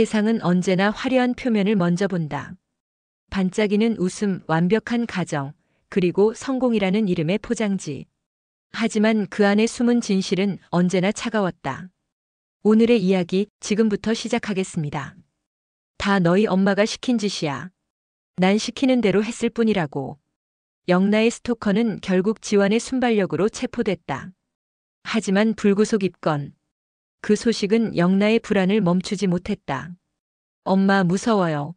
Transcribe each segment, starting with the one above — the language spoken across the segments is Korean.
세상은 언제나 화려한 표면을 먼저 본다. 반짝이는 웃음, 완벽한 가정, 그리고 성공이라는 이름의 포장지. 하지만 그 안에 숨은 진실은 언제나 차가웠다. 오늘의 이야기 지금부터 시작하겠습니다. 다 너희 엄마가 시킨 짓이야. 난 시키는 대로 했을 뿐이라고. 영나의 스토커는 결국 지환의 순발력으로 체포됐다. 하지만 불구속 입건. 그 소식은 영나의 불안을 멈추지 못했다. 엄마 무서워요.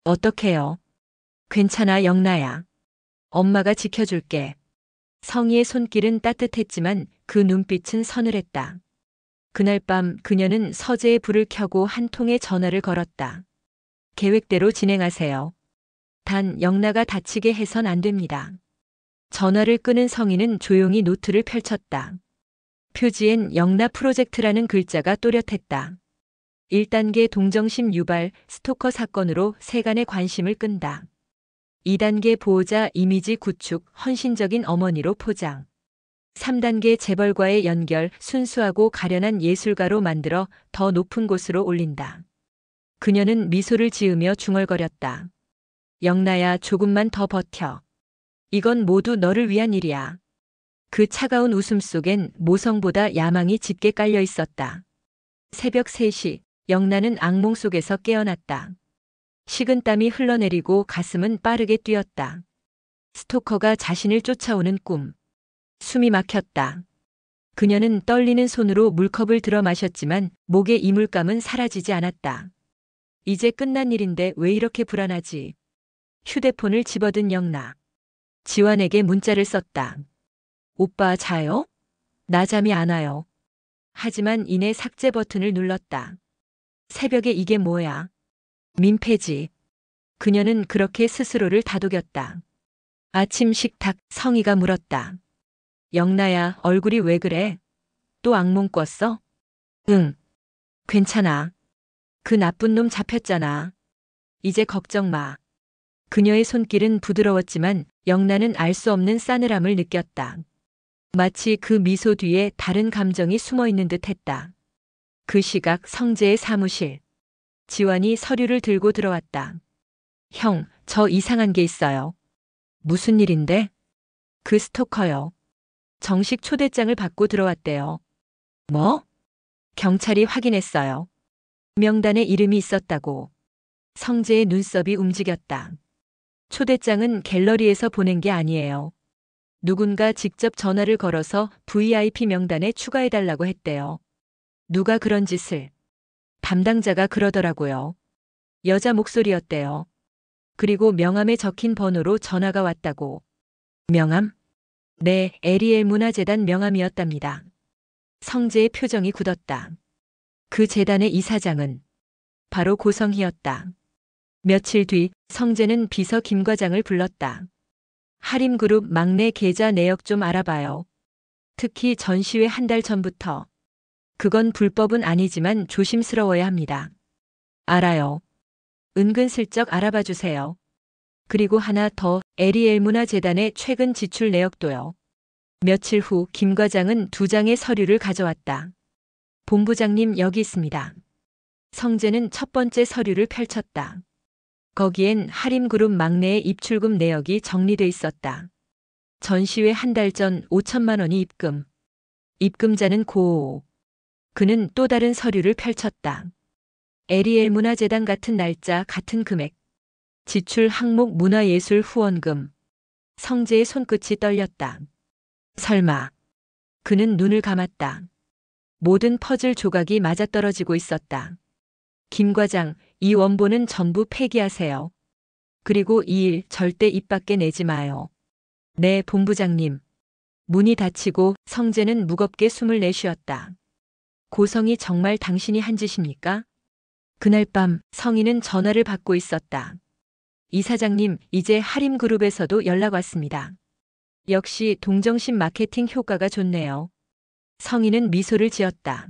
어떡해요? 괜찮아 영나야. 엄마가 지켜줄게. 성희의 손길은 따뜻했지만 그 눈빛은 서늘했다. 그날 밤 그녀는 서재에 불을 켜고 한 통의 전화를 걸었다. 계획대로 진행하세요. 단 영나가 다치게 해선 안 됩니다. 전화를 끄는 성희는 조용히 노트를 펼쳤다. 표지엔 영나 프로젝트라는 글자가 또렷했다. 1단계 동정심 유발 스토커 사건으로 세간의 관심을 끈다. 2단계 보호자 이미지 구축 헌신적인 어머니로 포장. 3단계 재벌과의 연결 순수하고 가련한 예술가로 만들어 더 높은 곳으로 올린다. 그녀는 미소를 지으며 중얼거렸다. 영나야 조금만 더 버텨. 이건 모두 너를 위한 일이야. 그 차가운 웃음 속엔 모성보다 야망이 짙게 깔려 있었다. 새벽 3시 영나는 악몽 속에서 깨어났다. 식은땀이 흘러내리고 가슴은 빠르게 뛰었다. 스토커가 자신을 쫓아오는 꿈. 숨이 막혔다. 그녀는 떨리는 손으로 물컵을 들어 마셨지만 목의 이물감은 사라지지 않았다. 이제 끝난 일인데 왜 이렇게 불안하지? 휴대폰을 집어든 영나. 지환에게 문자를 썼다. 오빠 자요? 나 잠이 안 와요. 하지만 이내 삭제 버튼을 눌렀다. 새벽에 이게 뭐야? 민폐지. 그녀는 그렇게 스스로를 다독였다. 아침 식탁 성희가 물었다. 영나야 얼굴이 왜 그래? 또 악몽 꿨어? 응. 괜찮아. 그 나쁜 놈 잡혔잖아. 이제 걱정 마. 그녀의 손길은 부드러웠지만 영나는 알 수 없는 싸늘함을 느꼈다. 마치 그 미소 뒤에 다른 감정이 숨어 있는 듯 했다. 그 시각 성재의 사무실. 지환이 서류를 들고 들어왔다. 형, 저 이상한 게 있어요. 무슨 일인데? 그 스토커요. 정식 초대장을 받고 들어왔대요. 뭐? 경찰이 확인했어요. 명단에 이름이 있었다고. 성재의 눈썹이 움직였다. 초대장은 갤러리에서 보낸 게 아니에요. 누군가 직접 전화를 걸어서 VIP 명단에 추가해달라고 했대요. 누가 그런 짓을? 담당자가 그러더라고요. 여자 목소리였대요. 그리고 명함에 적힌 번호로 전화가 왔다고. 명함? 네, 에리엘 문화재단 명함이었답니다. 성재의 표정이 굳었다. 그 재단의 이사장은 바로 고성희였다. 며칠 뒤 성재는 비서 김 과장을 불렀다. 하림그룹 막내 계좌 내역 좀 알아봐요. 특히 전시회 한 달 전부터. 그건 불법은 아니지만 조심스러워야 합니다. 알아요. 은근슬쩍 알아봐 주세요. 그리고 하나 더, 에리엘 문화재단의 최근 지출 내역도요. 며칠 후 김 과장은 2장의 서류를 가져왔다. 본부장님 여기 있습니다. 성재는 첫 번째 서류를 펼쳤다. 거기엔 하림그룹 막내의 입출금 내역이 정리돼 있었다. 전시회 한 달 전 5천만 원이 입금. 입금자는 고. 그는 또 다른 서류를 펼쳤다. 에리엘 문화재단 같은 날짜 같은 금액. 지출 항목 문화예술 후원금. 성재의 손끝이 떨렸다. 설마. 그는 눈을 감았다. 모든 퍼즐 조각이 맞아떨어지고 있었다. 김 과장, 이 원본은 전부 폐기하세요. 그리고 이 일 절대 입 밖에 내지 마요. 네, 본부장님. 문이 닫히고 성재는 무겁게 숨을 내쉬었다. 고성이 정말 당신이 한 짓입니까? 그날 밤 성희는 전화를 받고 있었다. 이사장님, 이제 하림그룹에서도 연락 왔습니다. 역시 동정심 마케팅 효과가 좋네요. 성희는 미소를 지었다.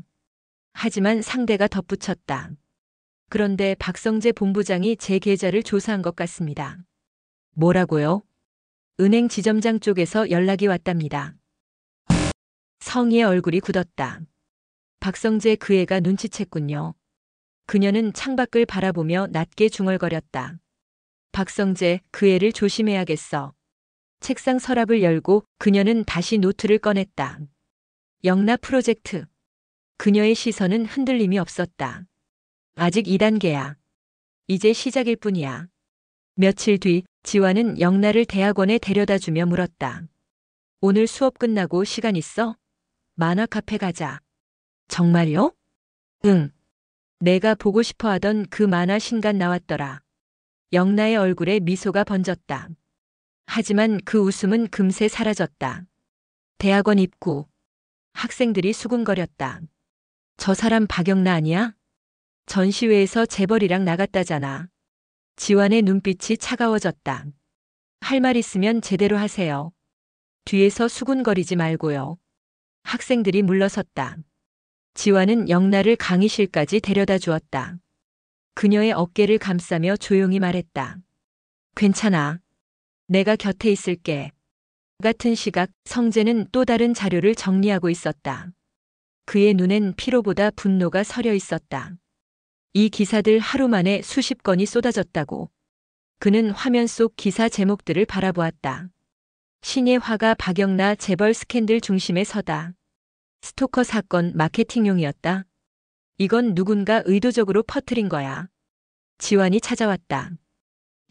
하지만 상대가 덧붙였다. 그런데 박성재 본부장이 제 계좌를 조사한 것 같습니다. 뭐라고요? 은행 지점장 쪽에서 연락이 왔답니다. 성희의 얼굴이 굳었다. 박성재 그 애가 눈치챘군요. 그녀는 창밖을 바라보며 낮게 중얼거렸다. 박성재, 그 애를 조심해야겠어. 책상 서랍을 열고 그녀는 다시 노트를 꺼냈다. 영나 프로젝트. 그녀의 시선은 흔들림이 없었다. 아직 2단계야. 이제 시작일 뿐이야. 며칠 뒤 지화는 영나를 대학원에 데려다주며 물었다. 오늘 수업 끝나고 시간 있어? 만화 카페 가자. 정말요? 응. 내가 보고 싶어 하던 그 만화 신간 나왔더라. 영나의 얼굴에 미소가 번졌다. 하지만 그 웃음은 금세 사라졌다. 대학원 입구. 학생들이 수군거렸다. 저 사람 박영나 아니야? 전시회에서 재벌이랑 나갔다잖아. 지완의 눈빛이 차가워졌다. 할 말 있으면 제대로 하세요. 뒤에서 수군거리지 말고요. 학생들이 물러섰다. 지완은 영나를 강의실까지 데려다 주었다. 그녀의 어깨를 감싸며 조용히 말했다. 괜찮아. 내가 곁에 있을게. 같은 시각 성재는 또 다른 자료를 정리하고 있었다. 그의 눈엔 피로보다 분노가 서려 있었다. 이 기사들 하루 만에 수십 건이 쏟아졌다고. 그는 화면 속 기사 제목들을 바라보았다. 신의 화가 박영나 재벌 스캔들 중심에 서다. 스토커 사건 마케팅용이었다. 이건 누군가 의도적으로 퍼뜨린 거야. 지완이 찾아왔다.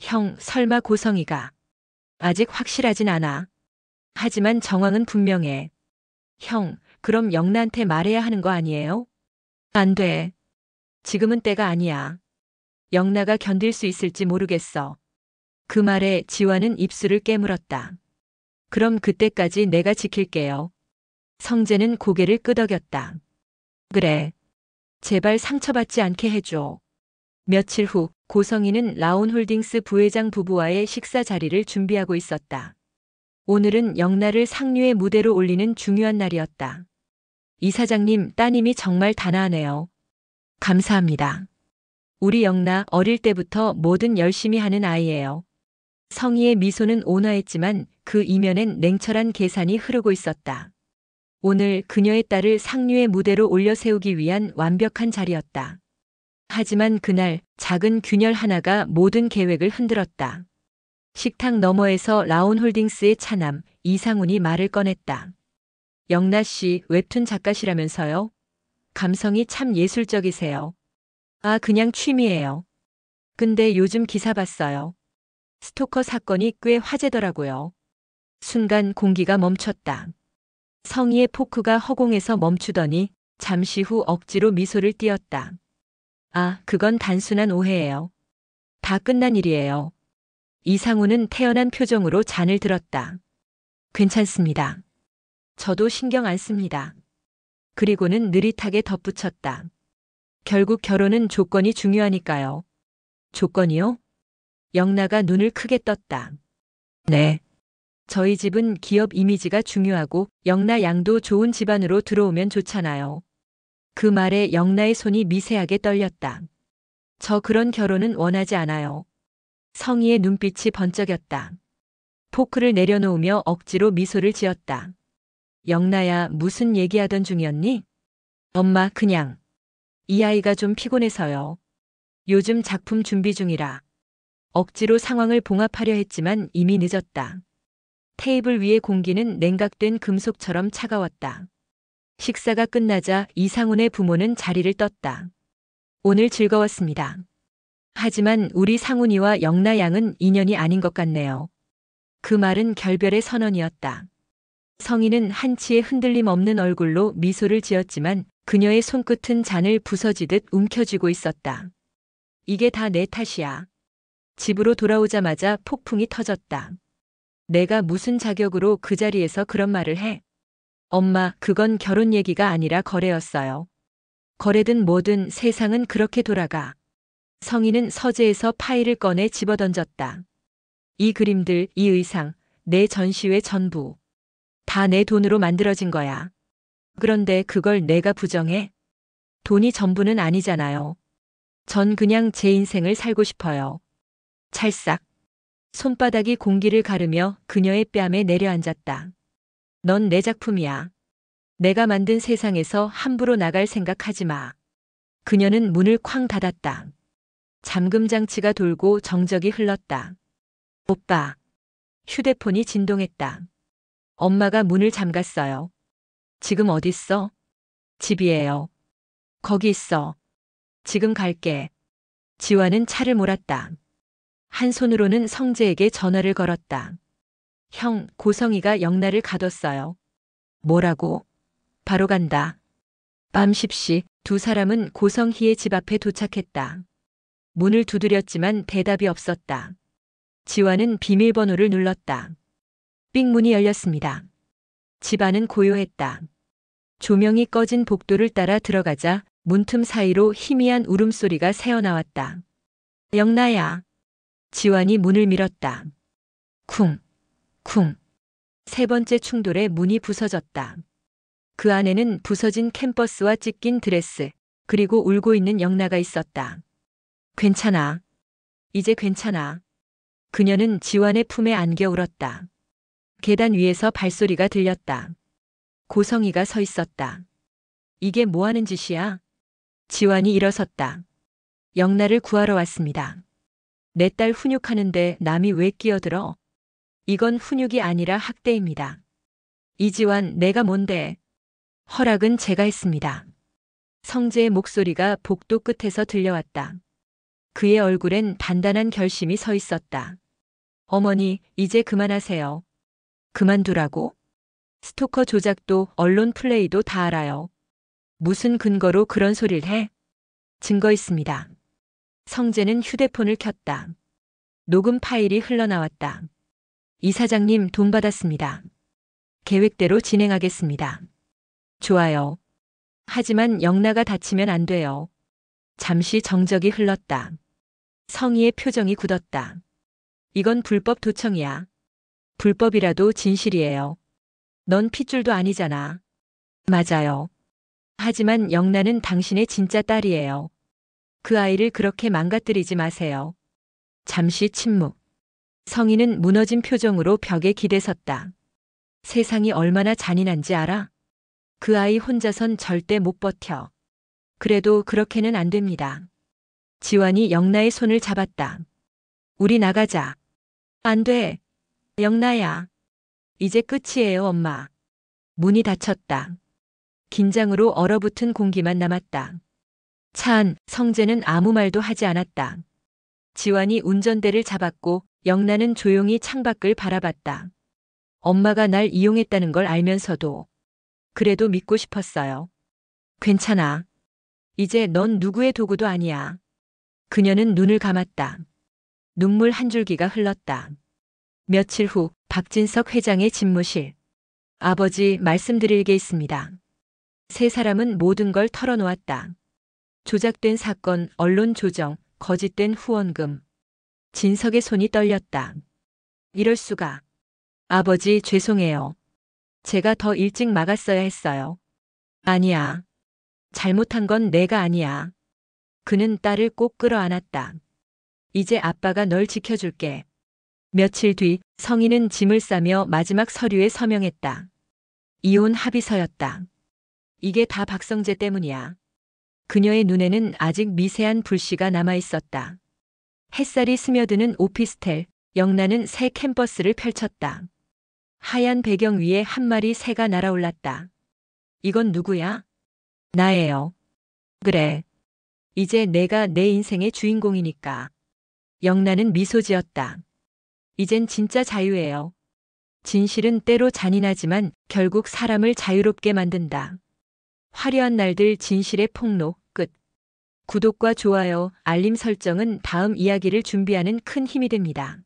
형, 설마 고성이가. 아직 확실하진 않아. 하지만 정황은 분명해. 형, 그럼 영나한테 말해야 하는 거 아니에요? 안 돼. 지금은 때가 아니야. 영나가 견딜 수 있을지 모르겠어. 그 말에 지완은 입술을 깨물었다. 그럼 그때까지 내가 지킬게요. 성재는 고개를 끄덕였다. 그래. 제발 상처받지 않게 해줘. 며칠 후 고성이는 라온홀딩스 부회장 부부와의 식사 자리를 준비하고 있었다. 오늘은 영나를 상류의 무대로 올리는 중요한 날이었다. 이사장님, 따님이 정말 단아하네요. 감사합니다. 우리 영나 어릴 때부터 뭐든 열심히 하는 아이예요. 성희의 미소는 온화했지만 그 이면엔 냉철한 계산이 흐르고 있었다. 오늘 그녀의 딸을 상류의 무대로 올려 세우기 위한 완벽한 자리였다. 하지만 그날 작은 균열 하나가 모든 계획을 흔들었다. 식탁 너머에서 라온홀딩스의 차남 이상훈이 말을 꺼냈다. 영나 씨 웹툰 작가시라면서요? 감성이 참 예술적이세요. 아, 그냥 취미예요. 근데 요즘 기사 봤어요. 스토커 사건이 꽤 화제더라고요. 순간 공기가 멈췄다. 성희의 포크가 허공에서 멈추더니 잠시 후 억지로 미소를 띄었다. 아, 그건 단순한 오해예요. 다 끝난 일이에요. 이상우는 태연한 표정으로 잔을 들었다. 괜찮습니다. 저도 신경 안 씁니다. 그리고는 느릿하게 덧붙였다. 결국 결혼은 조건이 중요하니까요. 조건이요? 영나가 눈을 크게 떴다. 네. 저희 집은 기업 이미지가 중요하고 영나 양도 좋은 집안으로 들어오면 좋잖아요. 그 말에 영나의 손이 미세하게 떨렸다. 저 그런 결혼은 원하지 않아요. 성희의 눈빛이 번쩍였다. 포크를 내려놓으며 억지로 미소를 지었다. 영나야, 무슨 얘기하던 중이었니? 엄마, 그냥. 이 아이가 좀 피곤해서요. 요즘 작품 준비 중이라. 억지로 상황을 봉합하려 했지만 이미 늦었다. 테이블 위의 공기는 냉각된 금속처럼 차가웠다. 식사가 끝나자 이상훈의 부모는 자리를 떴다. 오늘 즐거웠습니다. 하지만 우리 상훈이와 영나 양은 인연이 아닌 것 같네요. 그 말은 결별의 선언이었다. 성희는 한치의 흔들림 없는 얼굴로 미소를 지었지만 그녀의 손끝은 잔을 부서지듯 움켜쥐고 있었다. 이게 다 내 탓이야. 집으로 돌아오자마자 폭풍이 터졌다. 내가 무슨 자격으로 그 자리에서 그런 말을 해? 엄마, 그건 결혼 얘기가 아니라 거래였어요. 거래든 뭐든 세상은 그렇게 돌아가. 성희는 서재에서 파일을 꺼내 집어던졌다. 이 그림들, 이 의상, 내 전시회 전부. 다 내 돈으로 만들어진 거야. 그런데 그걸 내가 부정해? 돈이 전부는 아니잖아요. 전 그냥 제 인생을 살고 싶어요. 찰싹. 손바닥이 공기를 가르며 그녀의 뺨에 내려앉았다. 넌 내 작품이야. 내가 만든 세상에서 함부로 나갈 생각하지 마. 그녀는 문을 쾅 닫았다. 잠금 장치가 돌고 정적이 흘렀다. 오빠. 휴대폰이 진동했다. 엄마가 문을 잠갔어요. 지금 어딨어? 집이에요. 거기 있어. 지금 갈게. 지화는 차를 몰았다. 한 손으로는 성재에게 전화를 걸었다. 형, 고성이가 영나를 가뒀어요. 뭐라고? 바로 간다. 밤 10시 두 사람은 고성희의 집 앞에 도착했다. 문을 두드렸지만 대답이 없었다. 지화는 비밀번호를 눌렀다. 삑 문이 열렸습니다. 집 안은 고요했다. 조명이 꺼진 복도를 따라 들어가자 문틈 사이로 희미한 울음소리가 새어나왔다. 영나야. 지환이 문을 밀었다. 쿵, 쿵. 세 번째 충돌에 문이 부서졌다. 그 안에는 부서진 캠퍼스와 찢긴 드레스, 그리고 울고 있는 영나가 있었다. 괜찮아. 이제 괜찮아. 그녀는 지환의 품에 안겨 울었다. 계단 위에서 발소리가 들렸다. 고성이가 서 있었다. 이게 뭐 하는 짓이야? 지환이 일어섰다. 영나를 구하러 왔습니다. 내 딸 훈육하는데 남이 왜 끼어들어? 이건 훈육이 아니라 학대입니다. 이지환, 내가 뭔데? 허락은 제가 했습니다. 성재의 목소리가 복도 끝에서 들려왔다. 그의 얼굴엔 단단한 결심이 서 있었다. 어머니, 이제 그만하세요. 그만두라고? 스토커 조작도 언론 플레이도 다 알아요. 무슨 근거로 그런 소리를 해? 증거 있습니다. 성재는 휴대폰을 켰다. 녹음 파일이 흘러나왔다. 이사장님 돈 받았습니다. 계획대로 진행하겠습니다. 좋아요. 하지만 영나가 다치면 안 돼요. 잠시 정적이 흘렀다. 성희의 표정이 굳었다. 이건 불법 도청이야. 불법이라도 진실이에요. 넌 핏줄도 아니잖아. 맞아요. 하지만 영나는 당신의 진짜 딸이에요. 그 아이를 그렇게 망가뜨리지 마세요. 잠시 침묵. 성희는 무너진 표정으로 벽에 기대섰다. 세상이 얼마나 잔인한지 알아? 그 아이 혼자선 절대 못 버텨. 그래도 그렇게는 안 됩니다. 지환이 영나의 손을 잡았다. 우리 나가자. 안 돼. 영나야. 이제 끝이에요, 엄마. 문이 닫혔다. 긴장으로 얼어붙은 공기만 남았다. 차 안, 성재는 아무 말도 하지 않았다. 지환이 운전대를 잡았고 영나는 조용히 창밖을 바라봤다. 엄마가 날 이용했다는 걸 알면서도 그래도 믿고 싶었어요. 괜찮아. 이제 넌 누구의 도구도 아니야. 그녀는 눈을 감았다. 눈물 한 줄기가 흘렀다. 며칠 후 박진석 회장의 집무실. 아버지, 말씀드릴 게 있습니다. 세 사람은 모든 걸 털어놓았다. 조작된 사건, 언론 조정, 거짓된 후원금. 진석의 손이 떨렸다. 이럴 수가. 아버지, 죄송해요. 제가 더 일찍 막았어야 했어요. 아니야. 잘못한 건 내가 아니야. 그는 딸을 꼭 끌어안았다. 이제 아빠가 널 지켜줄게. 며칠 뒤 성희는 짐을 싸며 마지막 서류에 서명했다. 이혼 합의서였다. 이게 다 박성재 때문이야. 그녀의 눈에는 아직 미세한 불씨가 남아 있었다. 햇살이 스며드는 오피스텔, 영나는 새 캠퍼스를 펼쳤다. 하얀 배경 위에 한 마리 새가 날아올랐다. 이건 누구야? 나예요. 그래. 이제 내가 내 인생의 주인공이니까. 영나는 미소 지었다. 이젠 진짜 자유예요. 진실은 때로 잔인하지만 결국 사람을 자유롭게 만든다. 화려한 날들 진실의 폭로 끝. 구독과 좋아요, 알림 설정은 다음 이야기를 준비하는 큰 힘이 됩니다.